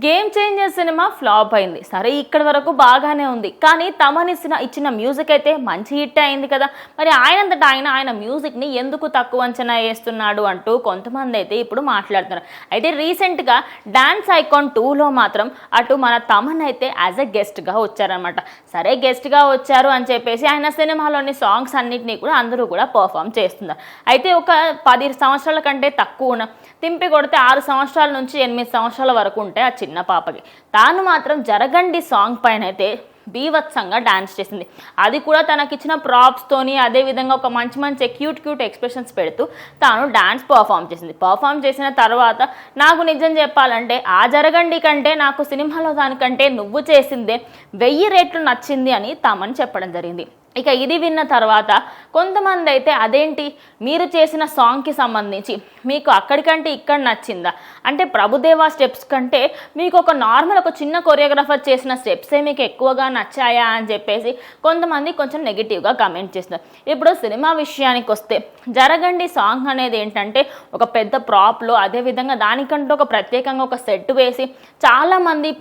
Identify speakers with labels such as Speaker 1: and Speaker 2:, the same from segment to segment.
Speaker 1: Game changer cinema flop అయింది. సరే ఇక్కడి వరకు బాగానే ఉంది, కానీ తమన్ ఇచ్చిన మ్యూజిక్ అయితే మంచి హిట్ అయింది కదా. మరి ఆయనంతటా ఆయన మ్యూజిక్ని ఎందుకు తక్కువ అంచనా వేస్తున్నాడు అంటూ కొంతమంది అయితే ఇప్పుడు మాట్లాడుతున్నారు. అయితే రీసెంట్గా డాన్స్ ఐకాన్ 2లో మాత్రం అటు మన తమన్ అయితే యాజ్ ఎ గెస్ట్గా వచ్చారనమాట. సరే గెస్ట్గా వచ్చారు అని చెప్పేసి ఆయన సినిమాలోని సాంగ్స్ అన్నింటినీ కూడా అందరూ కూడా పర్ఫామ్ చేస్తున్నారు. అయితే ఒక 10 సంవత్సరాల కంటే తక్కువ తింపి కొడితే 6 సంవత్సరాల నుంచి 8 సంవత్సరాల వరకు ఉంటే ఆ చిన్న పాపకి తాను మాత్రం జరగండి సాంగ్ పైన అయితే బీవత్సంగా డాన్స్ చేసింది. అది కూడా తనకిచ్చిన ప్రాప్స్తోని, అదేవిధంగా ఒక మంచి క్యూట్ ఎక్స్ప్రెషన్స్ పెడుతూ తాను డాన్స్ పర్ఫామ్ చేసింది. పర్ఫామ్ చేసిన తర్వాత నాకు నిజం చెప్పాలంటే ఆ జరగండి కంటే నాకు సినిమాలో దానికంటే నువ్వు చేసిందే 1000 రెట్లు నచ్చింది అని తమన్ చెప్పడం జరిగింది. ఇక ఇది విన్న తర్వాత కొంతమంది అయితే అదేంటి మీరు చేసిన సాంగ్కి సంబంధించి మీకు అక్కడికంటే ఇక్కడ నచ్చిందా, అంటే ప్రభుదేవా స్టెప్స్ కంటే మీకు ఒక నార్మల్ ఒక చిన్న కొరియోగ్రాఫర్ చేసిన స్టెప్సే మీకు ఎక్కువగా నచ్చాయా అని చెప్పేసి కొంతమంది కొంచెం నెగిటివ్గా కమెంట్ చేస్తున్నారు. ఇప్పుడు సినిమా విషయానికి వస్తే జరగండి సాంగ్ అనేది ఏంటంటే ఒక పెద్ద ప్రాప్లో, అదేవిధంగా దానికంటూ ఒక ప్రత్యేకంగా ఒక సెట్ వేసి చాలామంది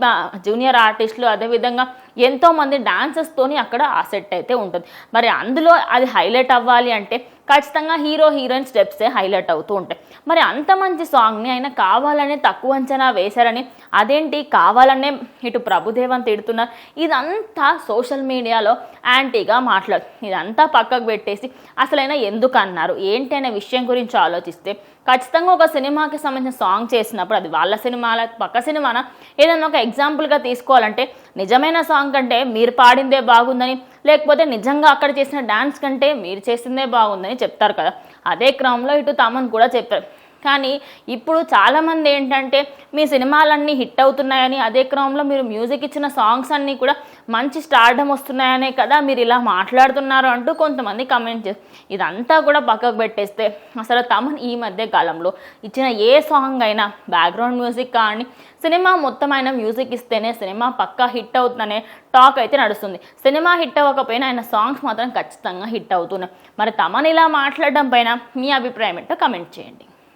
Speaker 1: జూనియర్ ఆర్టిస్టులు, అదేవిధంగా ఎంతోమంది డాన్సర్స్తోని అక్కడ ఆ సెట్ అయితే ఉంటుంది. మరి అందులో అది హైలైట్ అవ్వాలి అంటే ఖచ్చితంగా హీరోయిన్ స్టెప్సే హైలైట్ అవుతూ ఉంటాయి. మరి అంత మంచి సాంగ్ని ఆయన కావాలనే తక్కువ అంచనా వేశారని, అదేంటి కావాలనే ఇటు ప్రభుదేవన్ తిడుతున్నారు. ఇదంతా సోషల్ మీడియాలో యాంటీగా ఇదంతా పక్కకు పెట్టేసి అసలైనా ఎందుకు అన్నారు ఏంటి అనే విషయం గురించి ఆలోచిస్తే ఖచ్చితంగా ఒక సినిమాకి సంబంధించిన సాంగ్ చేసినప్పుడు అది వాళ్ళ సినిమాల పక్క సినిమాన ఏదైనా ఒక ఎగ్జాంపుల్గా తీసుకోవాలంటే నిజమైన సాంగ్ కంటే మీరు పాడిందే బాగుందని, లేకపోతే నిజంగా అక్కడ చేసిన డాన్స్ కంటే మీరు చేసిందే బాగుందని చెప్తారు కదా. అదే క్రమంలో ఇటు తమన్ కూడా చెప్పారు. కానీ ఇప్పుడు చాలామంది ఏంటంటే మీ సినిమాలన్నీ హిట్ అవుతున్నాయని, అదే క్రమంలో మీరు మ్యూజిక్ ఇచ్చిన సాంగ్స్ అన్నీ కూడా మంచి స్టార్డమ్ వస్తున్నాయనే కదా మీరు ఇలా మాట్లాడుతున్నారు అంటూ కొంతమంది కమెంట్ చేస్తారు. ఇదంతా కూడా పక్కకు పెట్టేస్తే అసలు తమన్ ఈ మధ్య కాలంలో ఇచ్చిన ఏ సాంగ్ అయినా బ్యాక్గ్రౌండ్ మ్యూజిక్ కానీ సినిమా మొత్తం అయినా మ్యూజిక్ ఇస్తేనే సినిమా పక్కా హిట్ అవుతుందనే టాక్ అయితే నడుస్తుంది. సినిమా హిట్ అవ్వకపోయినా ఆయన సాంగ్స్ మాత్రం ఖచ్చితంగా హిట్ అవుతున్నాయి. మరి తమన్ ఇలా మాట్లాడడం పైన మీ అభిప్రాయం ఏంటో కమెంట్ చేయండి.